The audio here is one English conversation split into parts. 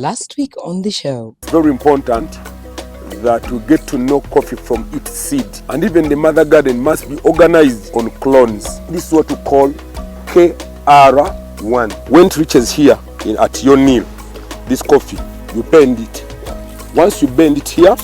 Last week on the show. Very important that we get to know coffee from its seed. And even the mother garden must be organized on clones. This is what we call KR1. When it reaches here at your nail, this coffee, you bend it. Once you bend it here,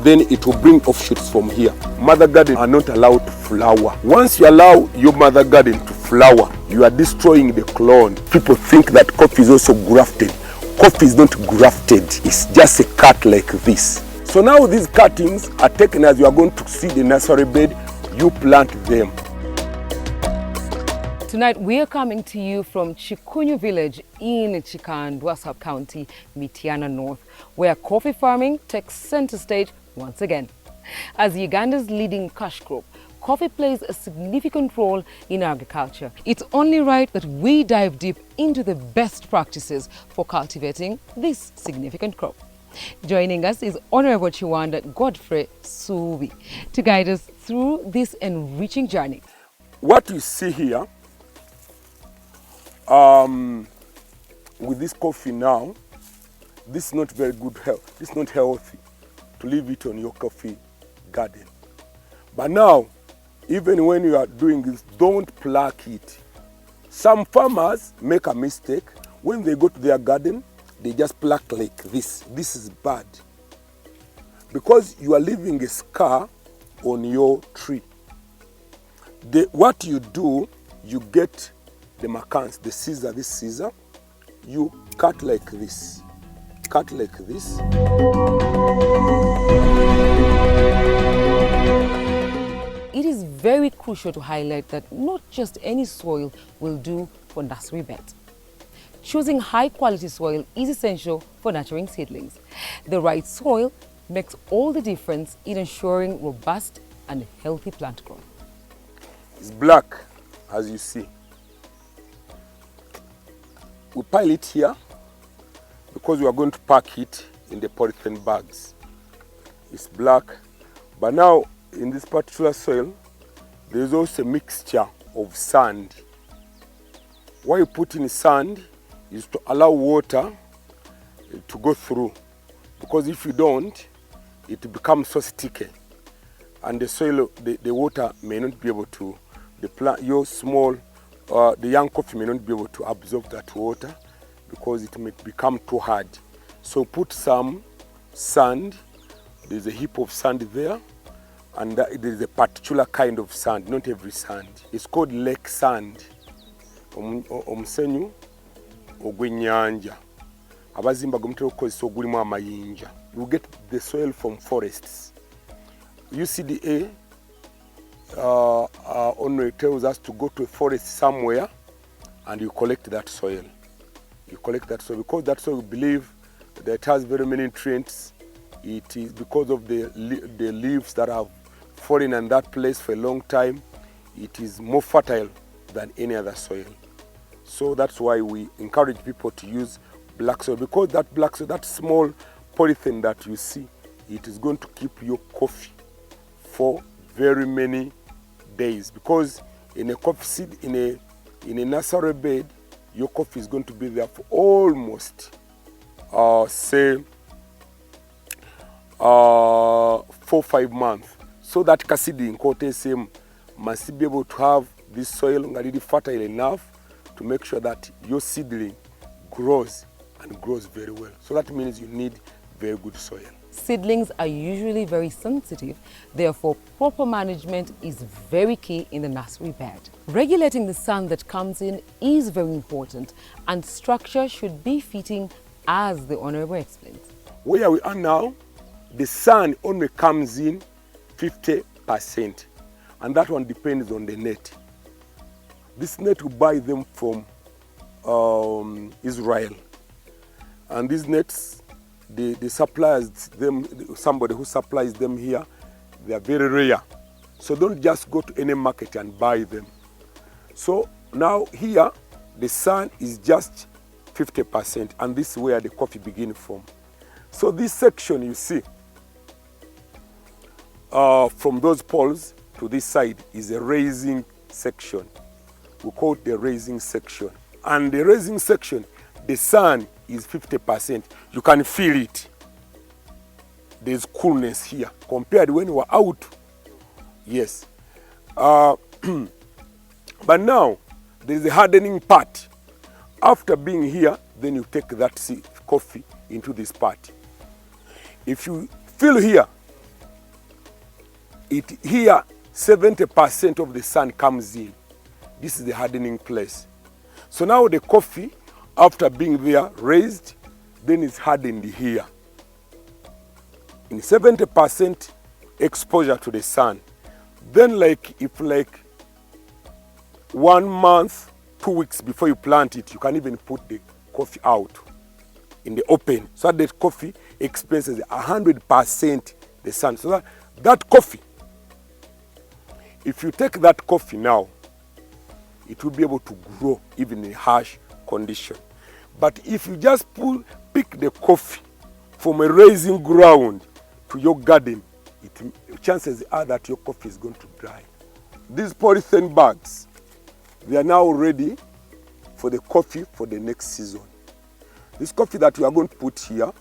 then it will bring offshoots from here. Mother garden are not allowed to flower. Once you allow your mother garden to flower, you are destroying the clone. People think that coffee is also grafted. Coffee is not grafted. It's just a cut like this. So now these cuttings are taken as you are going to seed the nursery bed, you plant them. Tonight we are coming to you from Chikunyu village in Chikandwa sub-county, Mityana North, where coffee farming takes center stage once again. As Uganda's leading cash crop, coffee plays a significant role in agriculture. It's only right that we dive deep into the best practices for cultivating this significant crop. Joining us is Honorable Chiwanda Godfrey Subi to guide us through this enriching journey. What you see here with this coffee now, this is not very good health. This is not healthy to leave it on your coffee garden. But now, even when you are doing this, don't pluck it. Some farmers make a mistake. When they go to their garden, they just pluck like this. This is bad. Because you are leaving a scar on your tree. What you do, you get the macans, the scissor, this scissor, you cut like this. Cut like this. It is very crucial to highlight that not just any soil will do for nursery beds. Choosing high-quality soil is essential for nurturing seedlings. The right soil makes all the difference in ensuring robust and healthy plant growth. It's black, as you see. We pile it here because we are going to pack it in the polythene bags. It's black, but now in this particular soil, there is also a mixture of sand. Why you put in sand is to allow water to go through, because if you don't, it becomes so sticky, and the soil, the water may not be able to, the plant, your small, the young coffee may not be able to absorb that water because it may become too hard. So put some sand. There's a heap of sand there, and there's a particular kind of sand, not every sand. It's called lake sand. Omusenyu ogw'ennyanja abazimba gomutera okukozesa ogulimu amayinja. You get the soil from forests. UCDA only tells us to go to a forest somewhere and you collect that soil. You collect that soil because that soil, we believe that it has very many nutrients. It is because of the leaves that have fallen in that place for a long time. It is more fertile than any other soil. So that's why we encourage people to use black soil, because that black soil, that small polythene that you see, it is going to keep your coffee for very many days. Because in a coffee seed, in a nursery bed, your coffee is going to be there for almost, say, 4-5 months. So that seedling must be able to have this soil really fertile enough to make sure that your seedling grows and grows very well. So that means you need very good soil. Seedlings are usually very sensitive, therefore proper management is very key in the nursery bed. Regulating the sun that comes in is very important, and structure should be fitting, as the Honorable explains. Where we are now, the sun only comes in 50%, and that one depends on the net. This net we buy them from Israel, and these nets, the suppliers, somebody who supplies them here, they are very rare. So don't just go to any market and buy them. So now here, the sun is just 50%, and this is where the coffee begins from. So this section you see, from those poles to this side is a raising section. We call it the raising section. And the raising section, the sun is 50%. You can feel it. There's coolness here compared when you were out. Yes. But now, there's a hardening part. After being here, then you take that coffee into this part. If you feel here, here 70% of the sun comes in. This is the hardening place. So now the coffee, after being there, raised, then it's hardened here. In 70% exposure to the sun. Then if 1 month, 2 weeks before you plant it, you can even put the coffee out in the open, so that the coffee experiences 100% the sun. So that coffee, if you take that coffee now, it will be able to grow even in harsh condition. But if you just pick the coffee from a raising ground to your garden, chances are that your coffee is going to dry. These polythene bags, they are now ready for the coffee for the next season. This coffee that we are going to put here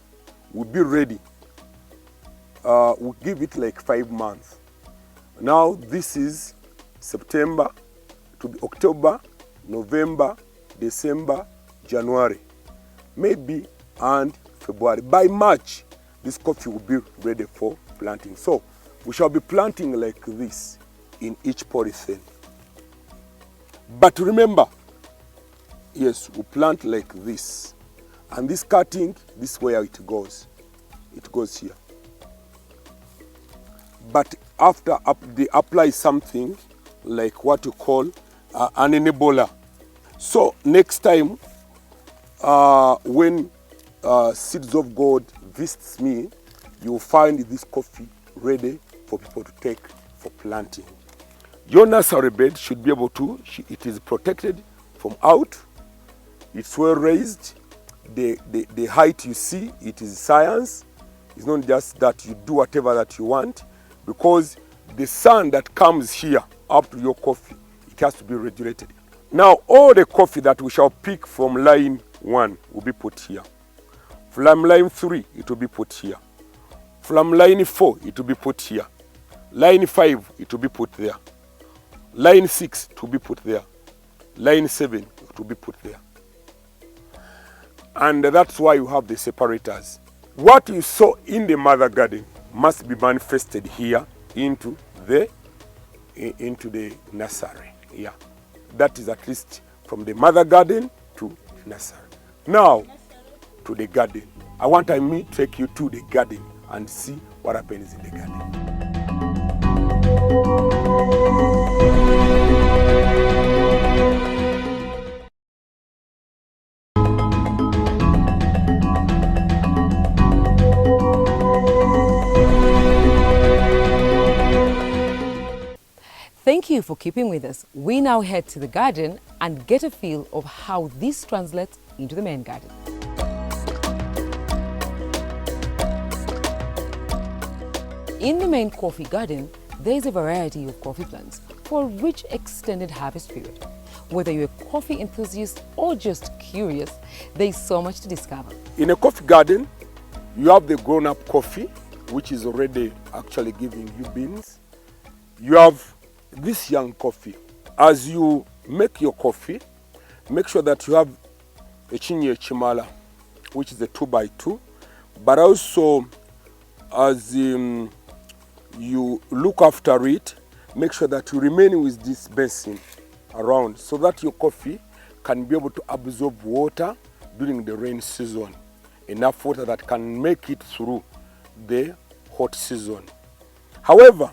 will be ready. We'll give it 5 months. Now this is September to be October, November, December, January, maybe, and February. By March, this coffee will be ready for planting. So we shall be planting like this in each polythene. But remember, yes, we plant like this. And this cutting, this is where it goes. It goes here. But after they apply something like what you call an enabler. So next time, when Seeds of God visits me, you'll find this coffee ready for people to take for planting. Your nursery bed should be able to, it is protected from out, it's well raised, the height you see, it is science. It's not just that you do whatever that you want, because the sun that comes here up to your coffee, it has to be regulated. Now all the coffee that we shall pick from line 1 will be put here. From line 3, it will be put here. From line 4, it will be put here. Line 5, it will be put there. Line 6, it will be put there. Line 7, it will be put there. And that's why you have the separators. What you saw in the mother garden must be manifested here into the nursery. Yeah, that is at least from the mother garden to the nursery. Now to the garden. I want me to take you to the garden and see what happens in the garden. Thank you for keeping with us. We now head to the garden and get a feel of how this translates into the main garden. In the main coffee garden, there is a variety of coffee plants for a rich extended harvest period. Whether you're a coffee enthusiast or just curious, there is so much to discover. In a coffee garden, you have the grown-up coffee, which is already actually giving you beans. You have this young coffee. As you make your coffee, make sure that you have a chinye chimala, which is a 2x2, but also as you look after it, make sure that you remain with this basin around so that your coffee can be able to absorb water during the rain season, enough water that can make it through the hot season. However,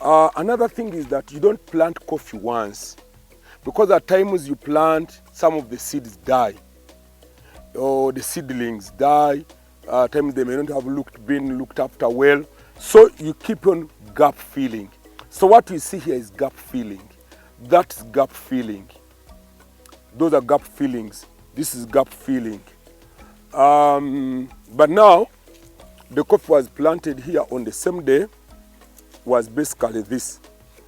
another thing is that you don't plant coffee once, because at times you plant, some of the seeds die, or the seedlings die. At times they may not have been looked after well, so you keep on gap filling. So what we see here is gap filling. That's gap filling. Those are gap fillings. This is gap filling. But now the coffee was planted here on the same day. Was basically this.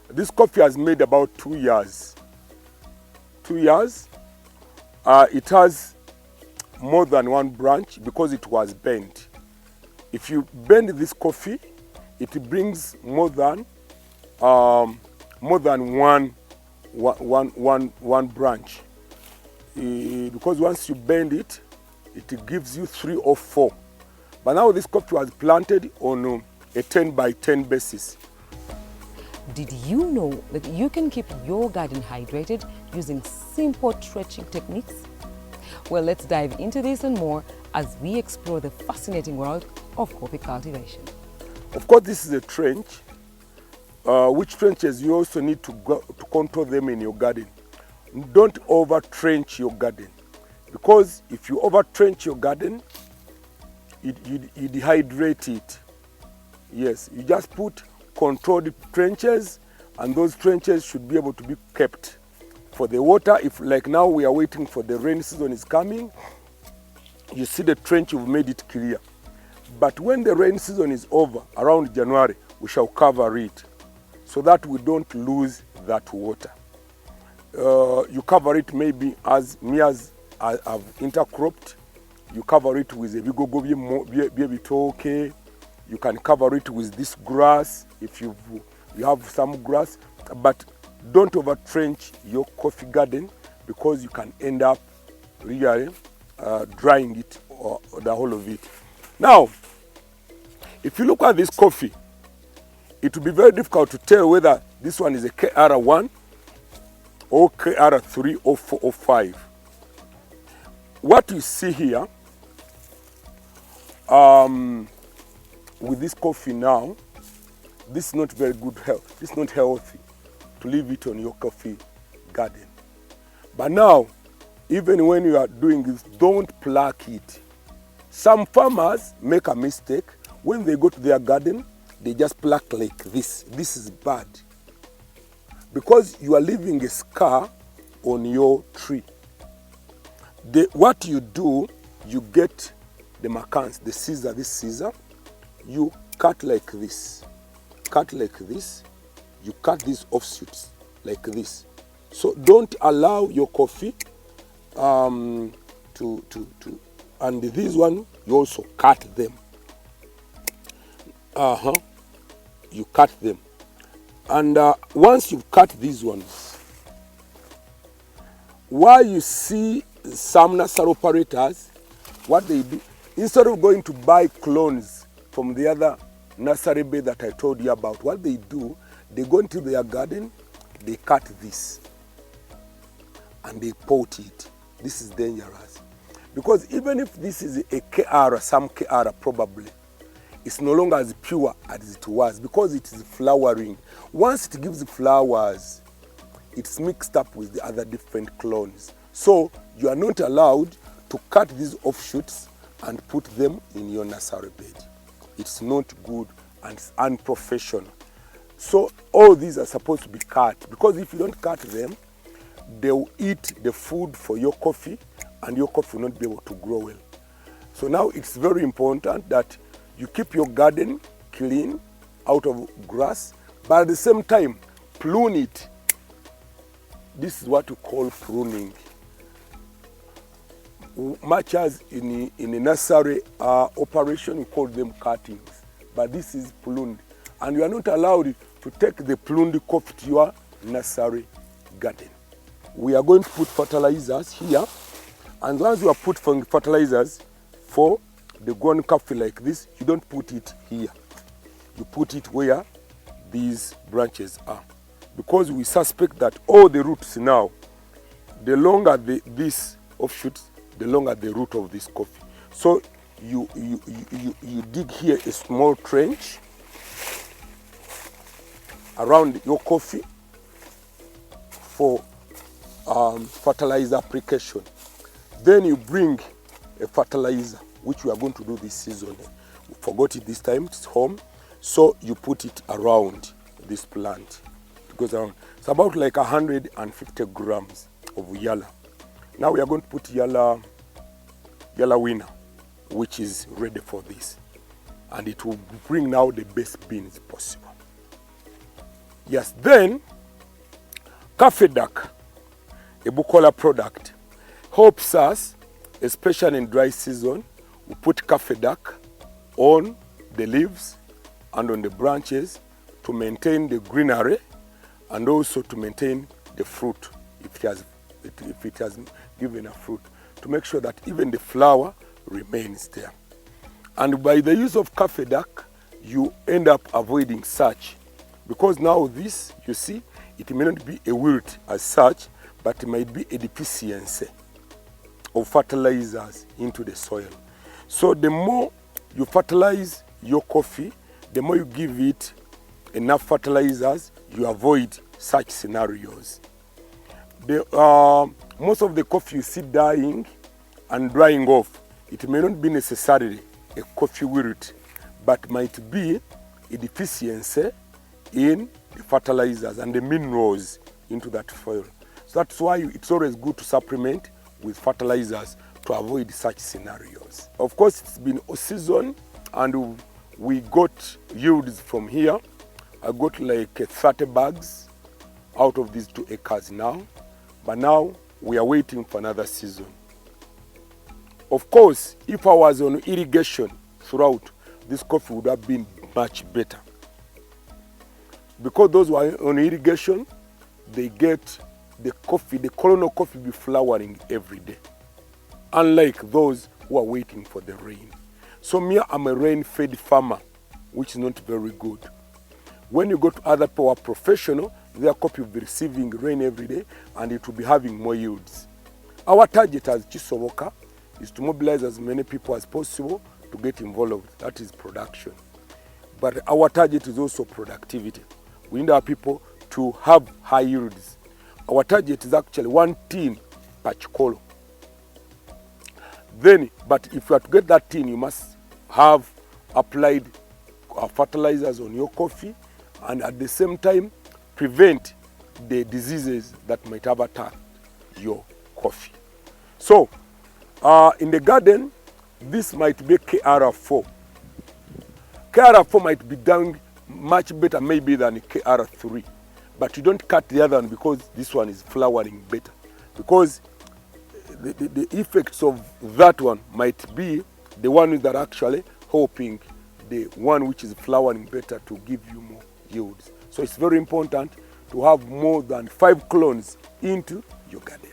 This coffee has made about 2 years. 2 years. It has more than one branch because it was bent. If you bend this coffee, it brings more than one branch. Because once you bend it, it gives you 3 or 4. But now this coffee was planted on a 10 by 10 basis. Did you know that you can keep your garden hydrated using simple trenching techniques? Well, let's dive into this and more as we explore the fascinating world of coffee cultivation. Of course, this is a trench, which trenches you also need to control them in your garden. Don't over trench your garden, because if you over trench your garden, you dehydrate it. Yes, you just put controlled trenches, and those trenches should be able to be kept for the water. If like now we are waiting for the rain season is coming, you see the trench, you've made it clear. But when the rain season is over, around January, we shall cover it so that we don't lose that water. You cover it maybe as me as I've intercropped. You cover it with a bigogo bitoke. You can cover it with this grass if you have some grass, but don't over trench your coffee garden, because you can end up really drying it or the whole of it. Now, if you look at this coffee, it will be very difficult to tell whether this one is a KR1 or KR3 or 4 or 5. What you see here with this coffee now, this is not very good health. This is not healthy to leave it on your coffee garden. But now, even when you are doing this, don't pluck it. Some farmers make a mistake. When they go to their garden, they just pluck like this. This is bad, because you are leaving a scar on your tree. What you do, you get the macans, the scissor, this scissor, you cut like this. Cut like this. You cut these offshoots like this. So don't allow your coffee and this one, you also cut them. You cut them. And once you've cut these ones, while you see some nursery operators, what they do, instead of going to buy clones from the other nursery bed that I told you about, what they do, they go into their garden, they cut this, and they pot it. This is dangerous, because even if this is a KR, some KR probably, it's no longer as pure as it was, because it is flowering. Once it gives flowers, it's mixed up with the other different clones. So you are not allowed to cut these offshoots and put them in your nursery bed. It's not good and it's unprofessional. So all these are supposed to be cut, because if you don't cut them, they will eat the food for your coffee and your coffee will not be able to grow well. So now it's very important that you keep your garden clean, out of grass, but at the same time, prune it. This is what we call pruning. Much as in a nursery operation, we call them cuttings, but this is pruned. And you are not allowed to take the pruned coffee to your nursery garden. We are going to put fertilizers here, and once you have put fertilizers for the grown coffee like this, you don't put it here. You put it where these branches are, because we suspect that all the roots now, the longer this offshoots, the longer the root of this coffee. So you dig here a small trench around your coffee for fertilizer application. Then you bring a fertilizer, which we are going to do this season. We forgot it this time, it's home. So you put it around this plant. It goes around. It's about like 150 grams of yellow. Now we are going to put yellow winner, which is ready for this. And it will bring now the best beans possible. Yes, then Coffee Duck, a Bukola product, helps us especially in dry season, we put cafe duck on the leaves and on the branches to maintain the greenery and also to maintain the fruit if it has given a fruit, to make sure that even the flower remains there. And by the use of cafe duck, you end up avoiding such, because now this, you see, it may not be a wilt as such, but it might be a deficiency of fertilizers into the soil. So the more you fertilize your coffee, the more you give it enough fertilizers, you avoid such scenarios. Most of the coffee you see dying and drying off, it may not be necessarily a coffee wilt, but might be a deficiency in the fertilizers and the minerals into that soil. So that's why it's always good to supplement with fertilizers to avoid such scenarios. Of course, it's been a season and we got yields from here. I got like 30 bags out of these 2 acres now, but now we are waiting for another season. Of course, if I was on irrigation throughout, this coffee would have been much better. Because those who are on irrigation, they get the coffee, the colonel coffee be flowering every day. Unlike those who are waiting for the rain. So me, I'm a rain-fed farmer, which is not very good. When you go to other power professional, their coffee will be receiving rain every day and it will be having more yields. Our target as Chisoboka is to mobilize as many people as possible to get involved. That is production. But our target is also productivity. We need our people to have high yields. Our target is actually 1 tin per chikolo. Then, but if you are to get that tin, you must have applied fertilizers on your coffee and at the same time prevent the diseases that might have attacked your coffee. So, in the garden, this might be KR4. KR4 might be done much better maybe than KR3. But you don't cut the other one because this one is flowering better. Because the effects of that one might be the one that are actually helping the one which is flowering better to give you more yields. So it's very important to have more than 5 clones into your garden.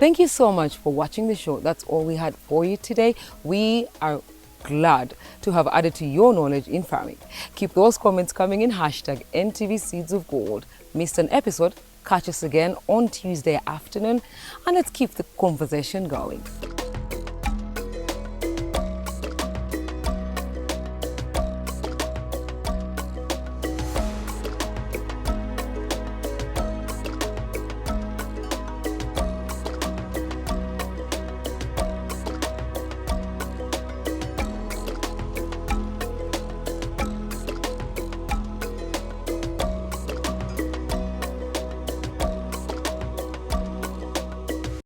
Thank you so much for watching the show. That's all we had for you today. We are glad to have added to your knowledge in farming. Keep those comments coming in #NTV Seeds of Gold. Missed an episode? Catch us again on Tuesday afternoon and let's keep the conversation going.